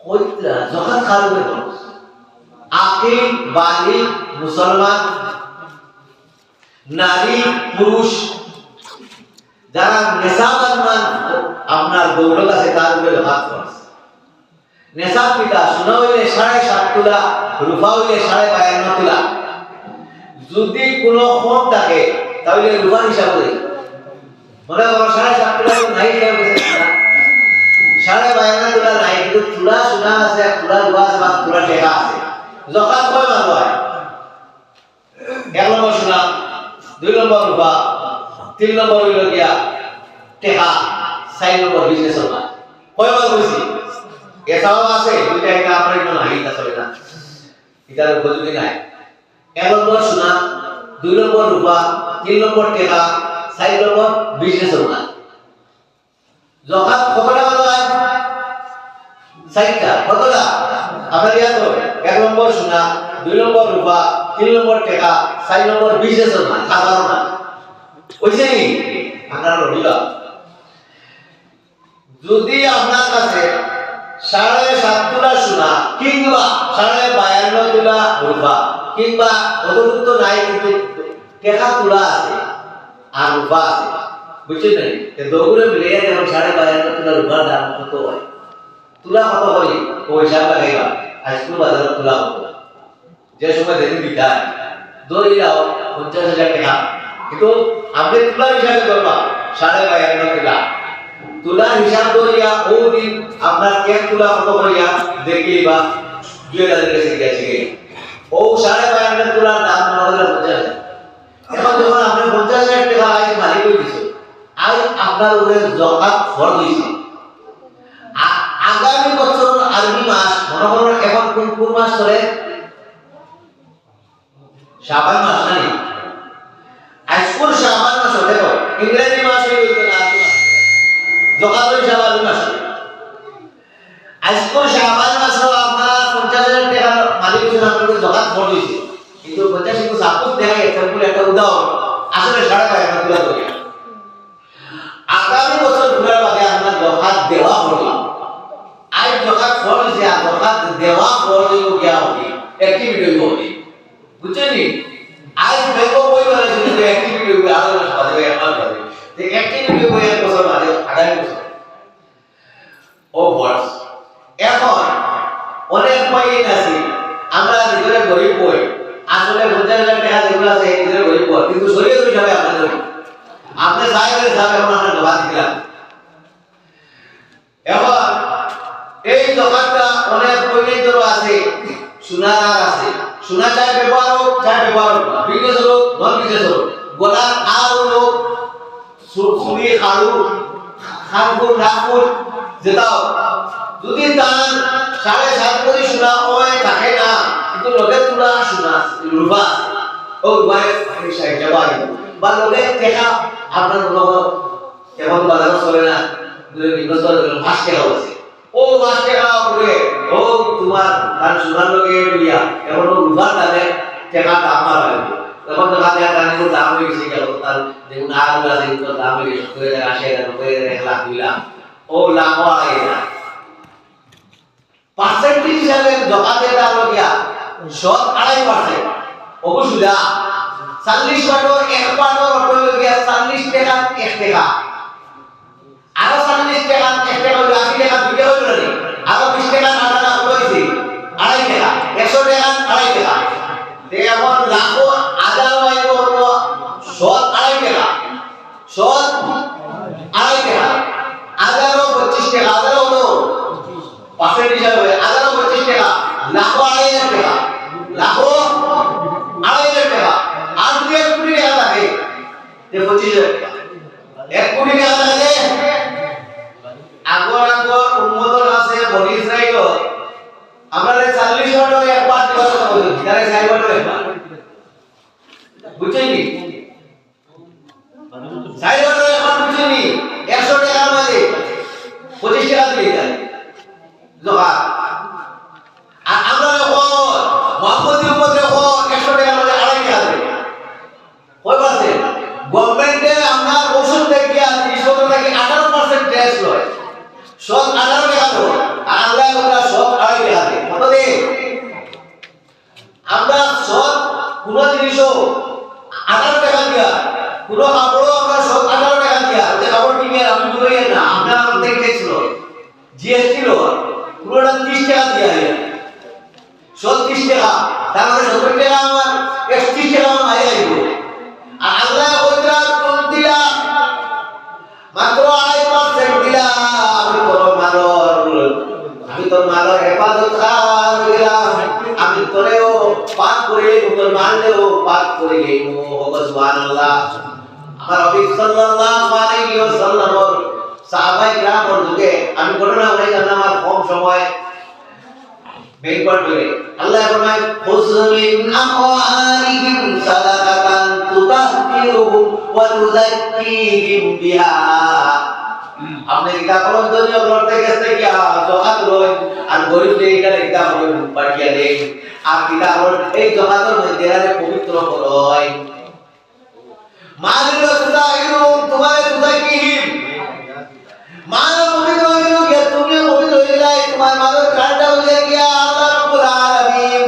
কইরা যখন খাবে খরচ আকিল বালিগ মুসলমান নারী পুরুষ যারা নেশাবান মান আপনার দৌলত আছে তার উপরে হাত খরচ নেশাব পিতা সোনা হইলে 7.5 তোলা রূপা হইলে 52 তোলা যদি কোনো কম থাকে তাহলে রূপার হিসাব করে মনে করো 7.5 তোলা নাই হিসাব করেছে না 52 তোলা নাই কিন্তু তোলা সোনা আছে তোলা রূপা আছে বা তোলা টাকা আছে যখন কয় মান হয় 1 নম্বর সোনা 2 নম্বর রূপা 3 নম্বর হইল গিয়া টাকা 4 নম্বর বিজনেস মান কয় মান হইছে এটাও আছে দুইটা একটা আপনার জন্য হাইটা চলে না এটার উপযোগী নাই 1 নম্বর সোনা 2 নম্বর রূপা 3 নম্বর টাকা 4 নম্বর বিজনেস মান যখন কতটা হলো আজ 4টা কতটা আপনার ইয়াদ হবে 1 নম্বর সোনা 2 নম্বর রূপা 3 নম্বর টাকা 4 নম্বর বিজনেস মান সাধারণ না ওইছে নি আপনার রইলা যদি আপনার কাছে 7.5 তোলা সোনা কিংবা 52 তোলা রূপা কিংবা অতটুকু তো নাই কিন্তু টাকা তোলা আছে আর রূপা আছে বুঝছেন না এই দৌড়ে মিলে যখন 52 তোলা রূপার দাম কত হয় তোলা কত হয় ওই হিসাব লাগাইবা আজকে বাজারে তোলা কত যে সময় দেখুন বিকাশ দই দাও 50,000 টাকা কিন্তু আপনি তোলা হিসাবে করবা 52 তোলা তোলা হিসাব করিয়া ও দিন আপনার কেন তোলা কত করিয়া দেখিবা জুয়েলারি কাছে গেছে ও 52 তোলার দাম আমাদের 50,000 এখন যখন আপনি 50,000 টাকা আজ মালিক হয়ে গেছে আজ আপনার উপরে যাকাত ফরজ হইছে আগামী বছর আরবি মাস মনে করুন এখন কোন মাস চলে শাবান মাস নাই আজকুর শাবান মাস দেখো ইংরেজি মাস হইতো না যাকাত হইছে আরবি মাস আজকুর শাবান মাস আপনার 50,000 টাকা মালিক হইছে আপনাদের যাকাত ফরজ হইছে কিন্তু 50 কিন্তু সাপোজ দেখা এক্সাম্পল একটা উদাহরণ আসলে 52 তোলা ধরে আগামী বছর ঘুরার বাদে আপনার যাকাত দেওয়া হবে আজ যাকাত ফরজ হইছে আর যাকাত দেওয়া ফরজ হইব গিয়া হবে অ্যাক্টিভিটি হবে বুঝছেন নি আজ দেখো ওই মানে যে অ্যাক্টিভিটি হবে আরো বাদে আমার বাদে যে অ্যাক্টিভিটি হবে এক বছর বাদে আগামী বছর ও ওয়ার্ডস এখন অনেক পয়েন্ট আছে আমরা ভিতরে গরিব বই আসলে 50,000 টাকা যেগুলো আছে ভিতরে গরিব বই কিন্তু শরীয়ত হিসাবে আপনাদের আপনি সাহেবের সাহেব এখন আমরা দোয়া দিলাম এখন এই দোকানটা অনেক পয়েন্ট আছে সোনার আছে সোনা চাই ব্যবহার হোক বিজনেস হোক নন বিজনেস হোক গোলার আর হোক সুরি খাড়ু খানপুর নাগপুর যেটাও যদি তার 7.5 কোটি সোনা হয় থাকে না কিন্তু লোকের তুলা সোনা রূপা ও ভাই সাইড যাবা বা লোকের টাকা আপনার লোক এখন বাজারে চলে না ইনভেস্টর 5 টাকা আছে ও 5 টাকা করে ও তোমার তার সোনার লোকে দিয়া এখন রূপার দামে টাকা দাম বাড়বে তখন তো কাজে কানে দাম হয়ে গেছে গেল তার দেখুন আর আছে তো দাম হয়ে গেছে 80,000 1 লাখ 2 লাখ ও লাখ হয় না পার্সেন্টেজ হিসাবে যাকাতের দাম গিয়া 2.5% অবশ্যই 40 পাটো 1 পাটো অটল গিয়া 40 টাকা 1 টাকা আরো 40 টাকা 1 টাকা 80 টাকা দুটো হইল না আরো 20 টাকা না টাকা হইছে 2.5 টাকা 100 টাকা 2.5 টাকা এখন লাখো হাজার হইব হলো 2.5 টাকা 2.5 টাকা হাজারও 25 টাকা হাজারও হলো পার্সেন্ট হিসাবে হাজারও 25 টাকা লাখো 2.5 টাকা লাখো 2.5 টাকা আর যদি 1 কোটি টাকা থাকে যে 25,000 টাকা 1 কোটি টাকা থাকে আগর উন্মতর আছে বডি ইসরাইল আমরা 40 টাকা একবার দিবার কথা বলি তারে 4 বার একবার বুঝছেন কি 4 বার একবার বুঝছেন কি 100 টাকা মানে 25 টাকা দিলে যায় জোহা আর আমরা মোহাম্মদী উপরে 100 টাকা মানে 2.5 টাকা দেবে কই পারছে গভর্নমেন্টে আমরা ওষুধ থেকে 30 থেকে 18% ট্যাক্স লয় 18 টাকা আর আমরা সব আমরা সব কোনো জিনিসও 18 টাকা দিয়া, কোনো কাপড়ও আমরা সব 18 টাকা দিয়া, যে কাপড় কিনে আমি বলি না, আপনার আমাদের ট্যাক্স লো, জিএসটি লো, পুরোটা 30 টাকা দিয়া হয়, সব 30 টাকা, তার মানে 70 টাকা আমার 31 টাকা আমার মাই আইব। আর আল্লাহ ওইটা কোন দিলা মাত্র 2.5% দিলা, আমি তোর মালর হেফাজত দিলাম, আমি তোরেও পাক করে তোর মানলেও পাক করে গেইব। সুবহানাল্লাহ। আমার নবী সাল্লাল্লাহু আলাইহি ওয়াসাল্লামের সাহাবায়ে কিরামের যুগে আমি ঘটনা বললাম, আমার কম সময় বের করতে আল্লাহ ফরমায় খুযমিন আমওয়ালিহিম সাদাকাতান তুতাহহিরুহুম ওয়া তুযাক্কিহিম বিহা। আপনি এটা কলম দুনিয়া করতে গেছে কি যাকাত লয় আর গরিব এইটা একটা করে পাঠিয়ে দেন, আর এটা হল এই যাকাতের মধ্যে আরে পবিত্র করয় মালিক তুতাহহিরুহুম তোমারে তুযাক্কিহিম, মাল পবিত্র হইল গিয়া তুমি পবিত্র হইলাই, তোমার মালের কারণটা হইল গিয়া আল্লাহ রাব্বুল আলামিন।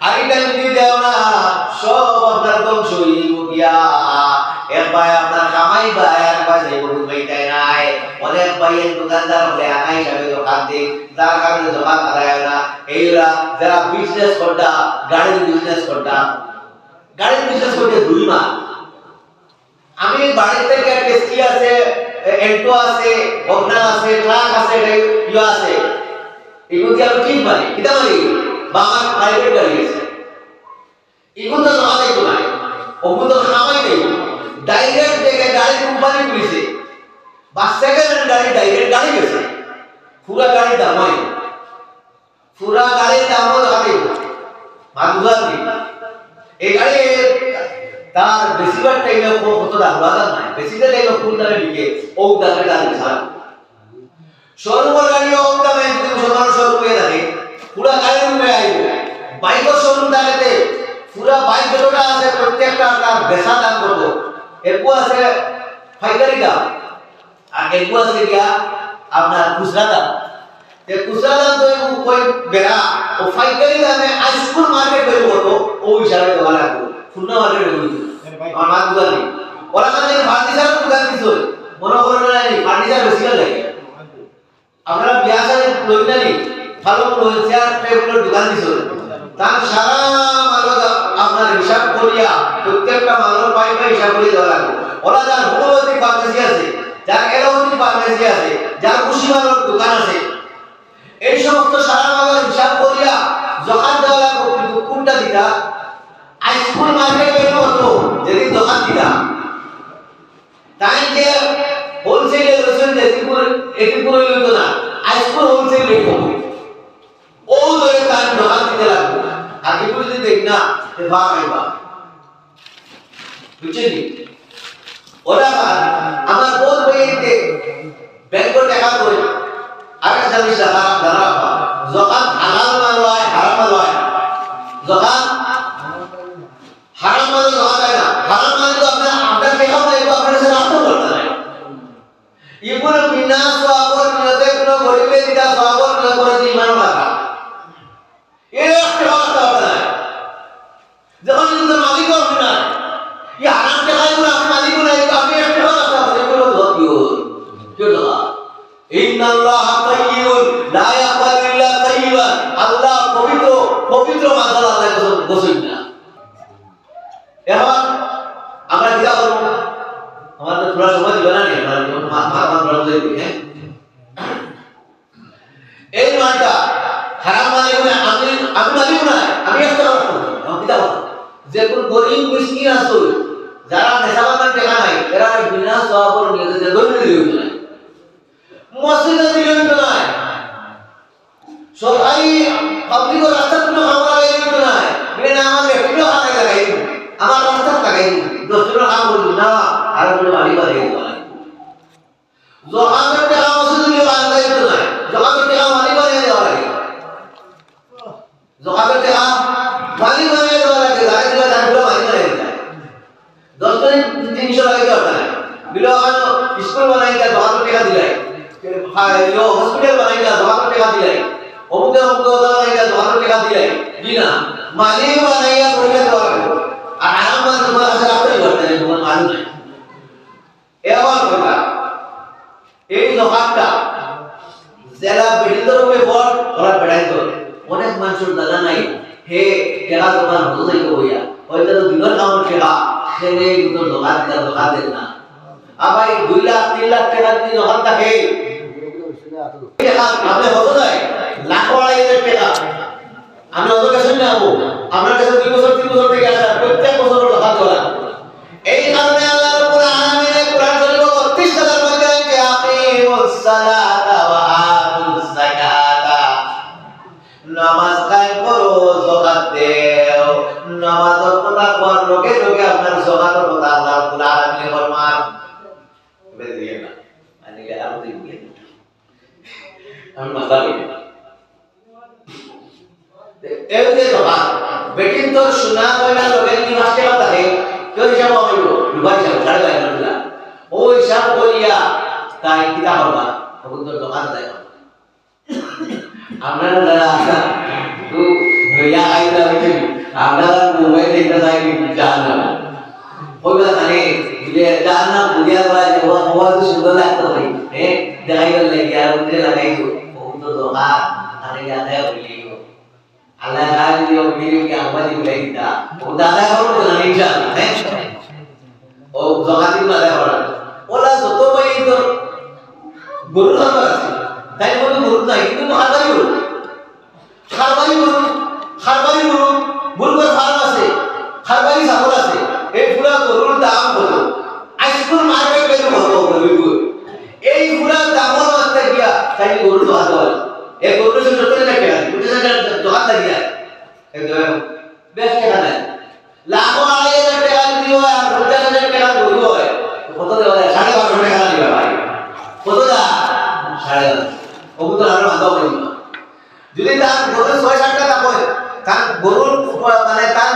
আর এটা যদি দেও না সব আপনার ধ্বংস হইব গিয়া। একবার আপনার কামাই বা একবার যে গরু পাইতে নাই, অনেক ভাইয়ের দোকানদার হলে আনাই হিসাবে দোকান দিই, যার কারণে দোকান আদায় না। এইরা যারা বিজনেস করতা, গাড়ির বিজনেস করতা, গাড়ির বিজনেস করতে 2 মাস আমি বাড়ি থেকে টেস্টি আছে, এন্টো আছে, ওগনা আছে, ট্রাক আছে, ইয়া আছে, এগুলো দিয়ে আমি ঠিক পারি কিতা পারি বা আমার প্রাইভেট গাড়ি আছে, এগুলো তো আমাদের তো নাই, ওগুলো তো খামাই নেই। ডাইরেক্ট থেকে গাড়ি কোম্পানি পুলিশে বা সেকেন্ড হ্যান্ড গাড়ি ডাইরেক্ট গাড়ি গেছে, পুরা গাড়ির দাম হয়, পুরা গাড়ির দাম হলো হাতে মাগুজার নেই। এই গাড়ি তার বেশিরভাগ টাইমে কত দাম বাজার নাই, বেশিরভাগ টাইমে কোন দামে বিকে ও দামে দাম ছাড়া শোরুমের গাড়ি ও দামে যদি মুসলমান শোরুমে থাকে পুরা গাড়ির উপরে আইব। বাইকের শোরুম থাকতে পুরা বাইক যতটা আছে প্রত্যেকটা তার বেচা দাম করব, একু আছে পাইকারি দাম আর একু আছে গিয়া আপনার খুচরা দাম। এই খুচরা দাম তো কই বেড়া ও পাইকারি দামে আইসকুল মার্কেট বের করব, ও হিসাবে দেওয়া লাগবে ফুলনা মার্কেট বের করব। আমার মা দোকান নেই, ওরা কাছে ফার্নিচার দোকান দিছো, মনে করেন না ফার্নিচার বেশি লাগে। আপনারা বিয়া সাথে লই না নি ভালো চেয়ার টেবিলের দোকান দিছো, তার সারা মাল আপনার হিসাব করিয়া প্রত্যেকটা মালের পাই পাই হিসাব করে দেওয়া লাগবে। ওরা যার হোমিওপ্যাথি ফার্মেসি আছে, যার এলোপ্যাথি ফার্মেসি আছে, যার কুশি মালের দোকান আছে, এই সমস্ত সারা মালের হিসাব করিয়া যখন দেওয়া লাগবে। কিন্তু কোনটা দিতা আইসকুল মার্কেট বের হতো যেদিন দোকান দিতা, তাই যে হোলসেলে রসুন এটিপুর হইল না, আইসকুল হোলসেল রেট হবে, ও ধরে তার দোকান দিতে লাগবে। আর এগুলো যদি দেখ না ভাগ আইবা, বুঝছেন? ওরা আমার বোধ বইতে ব্যাংকের টাকা কই আরেক জানিস টাকা দাঁড়া যখন হালাল মাল হয় হারাম মাল হয়, যখন হারাম মাল হওয়া যায় না, হারাম মাল তো আপনার টাকা নাই, আপনার কাছে রাখতে পারতে নাই। এগুলো বিনা সওয়াবের নিয়তে কোনো গরিবের দিতা সওয়াবের নিয়ত করে ঈমান রাখা এর একটা কথা হবে না। যখন কিন্তু মালিক হবে না, এই হারাম টাকাগুলো আপনি মালিক নাই, আপনি একটা কথা বলে এগুলো ধরিও কেডা ইন্নাল্লাহা তাইয়্যিবুন লা ইয়াকবালু ইল্লা তাইয়্যিবান। আল্লাহ পবিত্র, পবিত্র মাল আল্লাহ গোসল না। এখন আমরা কি করব? আমাদের পুরো সময় দিবে না, আমরা মাথা বড় হয়ে যাবে। হ্যাঁ, এই মালটা হারাম মালিক না, আমি মালিক না, আমি একটা কথা বলছি। আমি কি বলবো? যে কোন গরিব মিসকিন আছে যারা নেশাবান টাকা নাই, এরা বিনা সওয়াবের নিয়তে দলিল দিবে না, মসজিদে দিবে না, সরকারি পাবলিক রাস্তা কোনো খাবার লাগাই না, বিনা আমার একটু হাতে লাগাই আমার রাস্তা লাগাই 10 টাকা কাম করব না, আর কোনো বাড়ি বাড়ি না। জকাতের টাকা মসজিদে দিলে লাগাই না, জকাতের টাকা বাড়ি বাড়ি দেওয়া লাগে, জকাতের টাকা বাড়ি বাড়ি দেওয়া লাগে, গাড়ি দিলে দাঁড়িয়ে বাড়ি বাড়ি দেয় 10 দিন 300 লাগে দেওয়া লাগে। বিলো স্কুল বানাই কা জকাতের টাকা দিলাই, বিলো হসপিটাল বানাই কা জকাতের টাকা দিলাই, অমুকে অমুকে বানাই কা জকাতের টাকা দিলাই, দি না মালিক বানাইয়া বলে দেওয়া আর আমার তোমার কাছে রাখতে করতে তোমার মালিক নাই এবার কথা এই জহারটা জেলা বিল্ডার উপরে বল ওরা বেড়াই তো অনেক মানুষের দাদা নাই হে কেডা দোকান হতো যাইতো হইয়া হয়তো দিনের কামড় কেডা সেনে দুটো দোকান দেন না আবার 2 লাখ 3 লাখ টাকা দিয়ে দোকান থাকে আপনি হতো যায় লাখ আড়াই টাকা আমি অত কাছে নেবো আপনার কাছে 2 বছর 3 বছর থেকে আসা প্রত্যেক বছর দোকান দেওয়া এই কারণে আল্লাহ রাব্বুল আলামিন কোরআন শরীফে 32 টাকার মধ্যে আছে আকিমুস সালাতা ওয়া আতুস যাকাতা নামাজ কায়েম করো যাকাত দাও নামাজের কথা কোন লোকে লোকে আপনার যাকাতের কথা আল্লাহ রাব্বুল আলামিন ফরমান বেরিয়ে না মানে আমি দিই আমি মাথা করি এই যে যাকাত বেটিন তো শোনা কইনা লোকে কি মাসে কথা হে কেউ হিসাব হইল দুবার হিসাব ছাড়া যায় না ও হিসাব করিয়া তাই কিতা করবা তখন তো দোকান যায় আমরা যারা আসা তো ইয়া আইলা হইছে আমরা মোবাইল দেখতে যাই জানা কইবা জানে যে জানা বুঝিয়া যায় যে মোবাইল তো সুন্দর লাগতো ভাই দেখাই গেল লাগিয়া উঠে লাগাইছো বহুত দোকান আরে আদায় হইলিও আল্লাহ রাজি দিও ভিডিও কি আমাদি বলাইতা ও দাদা করো না ইনশাআল্লাহ ও জগাতি আদায় করা ওলা যত ভাই তো গরু খাবার আছে তাই বলে গরু নাই কিন্তু খারবারি গরু মুরগির ফার্ম আছে খারবারি ছাগল আছে এই পুরা গরুর দাম কত আইসকুল মার্কেট ভ্যালু কত বলবি এই পুরা দামের মধ্যে গিয়া তাই গরু তো হাতে হয় এই গরুর সে যত টাকা কেনা কোটি টাকা দোকান লাগিয়া একদম বেশ টাকা নাই লাখ আড়াই হাজার টাকা দিও আর 50,000 টাকা গরু হয় কত দেওয়া যায় 1250 টাকা দিবা ভাই কত দা 12.5 ওগুলো আর বাঁধা হবে না যদি তার গরু 6-7 টাকা হয় তার গরুর মানে তার